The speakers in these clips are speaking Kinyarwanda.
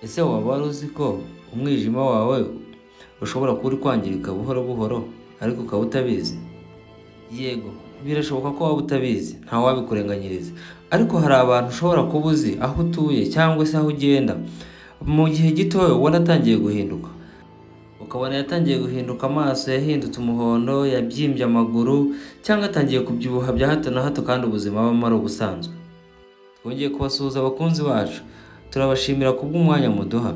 Ese waba wari uzi ko umwijima wawe ushobora kuba uri kwangirika buhoro buhoro ariko ukaba utabizi? Yego, birashoboka ko waba utabizi, ntawabikurenganyiriza. Ariko hari abantu ushobora kuba uzi aho utuye cyangwa se aho ugenda, mu gihe gitoya ubona atangiye guhinduka. Ukabona yatangiye guhinduka amaso, yahindutse umuhondo, yabyimbye amaguru cyangwa atangiye kubyibuha bya hato na hato kandi ubuzima abamo ari ubusanzwe. Twongeye kubasuhuza abakunzi bacu, turabashimira kubw'umwanya muduha.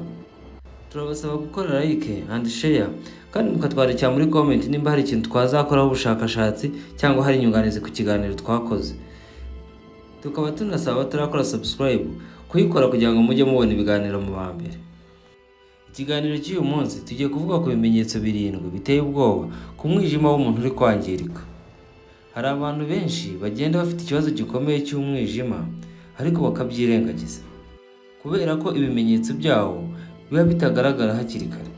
Turabasaba gukora like and share kandi mukatwandikira muri comment nimba hari ikintu twazakoraho ubushakashatsi cyangwa hari inyunganizi ku kiganiro twakoze. Tukaba tunasaba abatarakora subscribe kuyikora kugira ngo mujye mubona ibiganiro mu ba mbere. Ikiganiro cy'uyu munsi tugiye kuvuga ku bimenyetso 7 biteye ubwoba ku mwijima w'umuntu uri kwangirika. Hari abantu benshi bagenda bafite ikibazo gikomeye cy'umwijima ariko bakabyirengagiza kubera ko ibimenyetso byawo biba bitagaragara hakiri kare.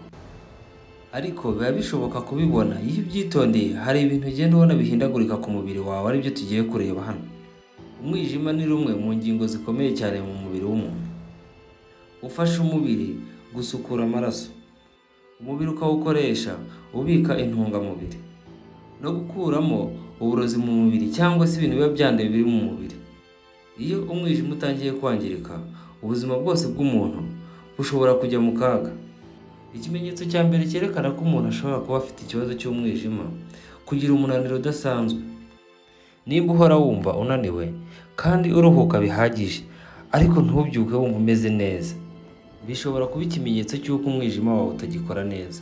Ariko biba bishoboka kubibona iyo ubyitondeye. Hari ibintu ugenda ubona bihindagurika ku mubiri wawe, ari byo tugiye kureba hano. Umwijima ni rumwe mu ngingo zikomeye cyane mu mubiri w'umuntu. Ufasha umubiri gusukura amaraso, umubiri ukawukoresha ubika intungamubiri no gukuramo uburozi mu mubiri cyangwa se ibintu biba byanduye biri mu mubiri. Iyo umwijima utangiye kwangirika, ubuzima bwose bw'umuntu bushobora kujya mu kaga. Ikimenyetso cya mbere cyerekana ko umuntu ashobora kuba afite ikibazo cy'umwijima: kugira umunaniro udasanzwe. Nimba uhora wumva unaniwe kandi uruhuka bihagije ariko ntubyuke wumva umeze neza, bishobora kuba ikimenyetso cy'uko umwijima wawe utagikora neza.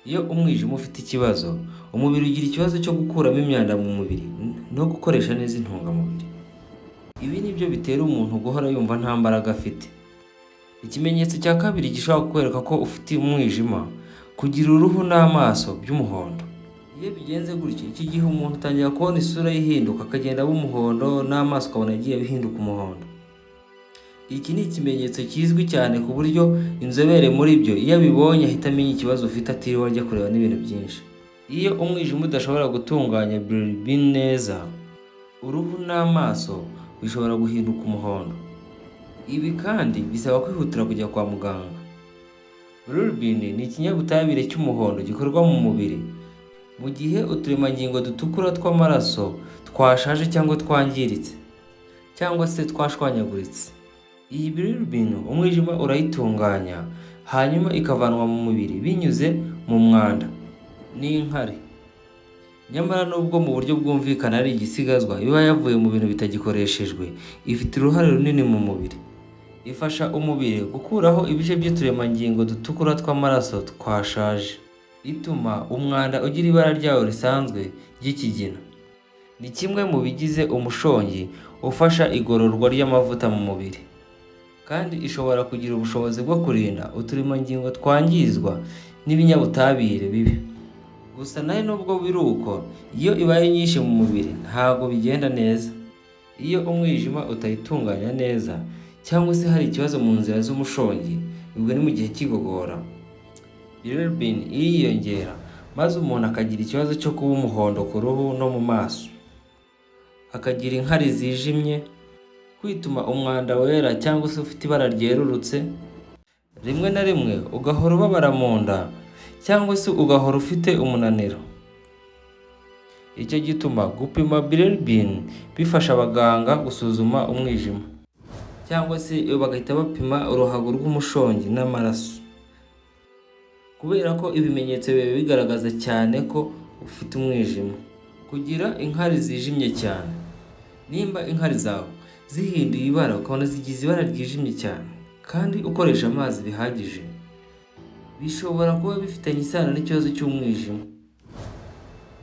Iyo umwijima ufite ikibazo, umubiri ugira ikibazo cyo gukuramo imyanda mu mubiri no gukoresha neza intungamubiri. Ibi ni byo bitera umuntu guhora yumva nta mbaraga afite. Ikimenyetso cya kabiri gishobora kukwereka ko ufite umwijima: kugira uruhu n'amaso by'umuhondo. Iyo bigenze gutyo, iki gihe umuntu utangira kubona isura yihinduka, akagenda aba umuhondo n'amaso ukabona agiye bihinduka umuhondo. Iki ni ikimenyetso kizwi cyane ku buryo inzobere muri byo iyo abibonye ahita amenya ikibazo ufite atiriwe ajya kureba n'ibintu byinshi. Iyo umwijima udashobora gutunganya bilirubin neza, uruhu n'amaso bishobora guhinduka umuhondo. Ibi kandi bisaba kwihutira kujya kwa muganga. Bilirubin ni ikinyabutabire cy'umuhondo gikorwa mu mubiri mu gihe uturemangingo dutukura tw'amaraso twashaje cyangwa twangiritse cyangwa se twashwanyaguritse. Iyi bilirubin umwijima urayitunganya hanyuma ikavanwa mu mubiri binyuze mu mwanda n'inkari. Nyamara nubwo mu buryo bwumvikana ari igisigazwa iba yavuye mu bintu bitagikoreshejwe, ifite uruhare runini mu mubiri. Ifasha umubiri gukuraho ibice by'uturemangingo dutukura tw'amaraso twashaje. Ituma umwanda ugira ibara ryawo risanzwe ry'ikigina. Ni kimwe mu bigize umushongi ufasha igororwa ry'amavuta mu mubiri. Kandi ishobora kugira ubushobozi bwo kurinda uturemangingo twangizwa n'ibinyabutabire bibi. Gusa nayo nubwo biri uko, iyo ibaye nyinshi mu mubiri ntabwo bigenda neza. Iyo umwijima utayitunganya neza cyangwa se hari ikibazo mu nzira z'umushongi, ubwo ni mu gihe cy'igogora, bilirubin iriyongera maze umuntu akagira ikibazo cyo kuba umuhondo ku ruhu no mu maso, akagira inkari zijimye, kwituma umwanda wera cyangwa se ufite ibara ryerurutse. Rimwe na rimwe ugahora ubabara mu nda cyangwa se ugahora ufite umunaniro. Icyo gituma gupima bilirubin bifasha abaganga gusuzuma umwijima, cyangwa se bagahita bapima uruhago rw'umushongi n'amaraso, kubera ko ibimenyetso biba bigaragaza cyane ko ufite umwijima. Kugira inkari zijimye cyane. Nimba inkari zawe zihinduye ibara ukabona zigize ibara ryijimye cyane kandi ukoresha amazi bihagije, bishobora kuba bifitanye isano n'ikibazo cy'umwijima.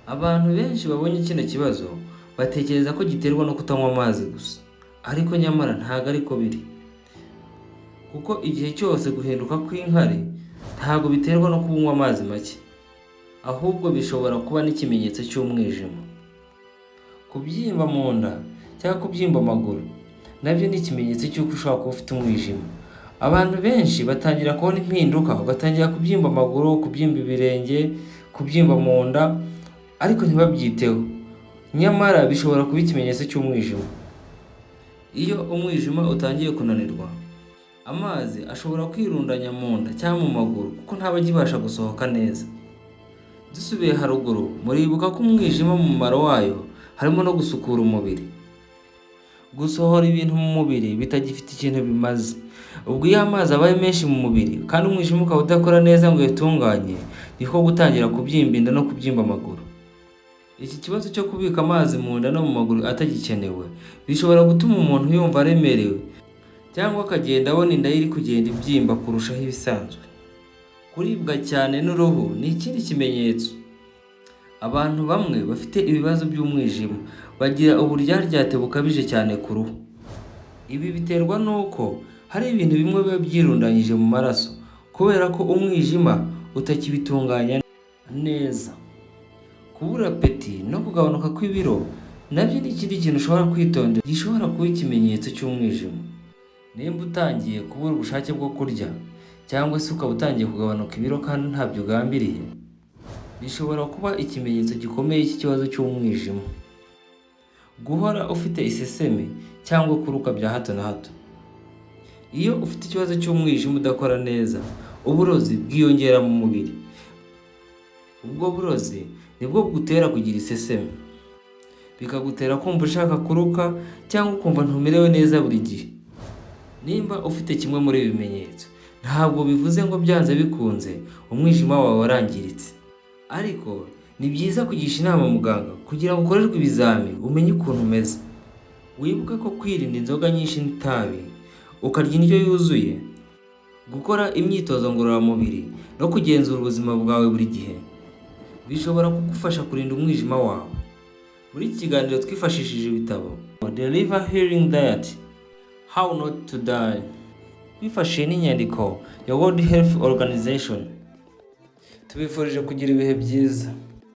Abantu benshi babonye kino kibazo batekereza ko giterwa no kutanywa amazi gusa, ariko nyamara ntabwo ariko biri. Kuko igihe cyose guhinduka kw'inkari ntabwo biterwa no kunywa amazi make, ahubwo bishobora kuba n'ikimenyetso cy'umwijima. Kubyimba mu nda cyangwa kubyimba amaguru nabyo ni ikimenyetso cy'uko ushobora kuba ufite umwijima. Abantu benshi batangira kubona impinduka, ugatangira kubyimba amaguru, kubyimba ibirenge, kubyimba mu nda, ariko ntibabyiteho. Nyamara bishobora kuba ikimenyetso cy'umwijima. Iyo umwijima utangiye kunanirwa, Amazi ashobora kwirundanya mu nda cyangwa mu maguru kuko ntaba agibasha gusohoka neza. Dusubiye haruguru, muribuka ko umwijima mu mumaro wayo harimo no gusukura umubiri, gusohora ibintu mu mubiri bitagifite ikintu bimaze. Ubwo iyo amazi abaye menshi mu mubiri kandi umwijima ukaba udakora neza ngo uyatunganye, niko gutangira kubyimba inda no kubyimba amaguru. Iki kibazo cyo kubika amazi mu nda no mu maguru atagikenewe bishobora gutuma umuntu yumva aremerewe cyangwa akagenda abona inda ye iri kugenda ibyimba kurushaho ibisanzwe. Kuribwa cyane n'uruhu ni ikindi kimenyetso. Abantu bamwe bafite ibibazo by'umwijima bagira uburyaryate bukabije cyane ku ruhu. Ibi biterwa n'uko hari ibintu bimwe biba byirundanyije mu maraso kubera ko umwijima utakibitunganya neza. Kubura apeti no kugabanuka kw'ibiro nabyo ni ikindi kintu ushobora kwitondera gishobora kuba ikimenyetso cy'umwijima. Nimba utangiye kubura ubushake bwo kurya cyangwa se ukaba utangiye kugabanuka ibiro kandi ntabyo ugambiriye, bishobora kuba ikimenyetso gikomeye cy'ikibazo cy'umwijima. Guhora ufite iseseme cyangwa kuruka bya hato na hato. Iyo ufite ikibazo cy'umwijima udakora neza, uburozi bwiyongera mu mubiri. Ubwo burozi nibwo bugutera kugira iseseme, bikagutera kumva ushaka kuruka cyangwa ukumva ntumerewe neza buri gihe. Nimba ufite kimwe muri ibi bimenyetso, ntabwo bivuze ngo byanze bikunze umwijima wawe warangiritse, ariko ni byiza kugisha inama muganga kugira ngo ukorerwe ibizami umenye ukuntu umeze. Wibuke ko kwirinda inzoga nyinshi n'itabi, ukarya indyo yuzuye, gukora imyitozo ngororamubiri no kugenzura ubuzima bwawe buri gihe bishobora kugufasha kurinda umwijima wawe. Muri iki kiganiro twifashishije ibitabo The Liver Healing Diet, How Not to Die, twifashishije n'inyandiko ya World Health Organization. Tubifurije kugira ibihe byiza.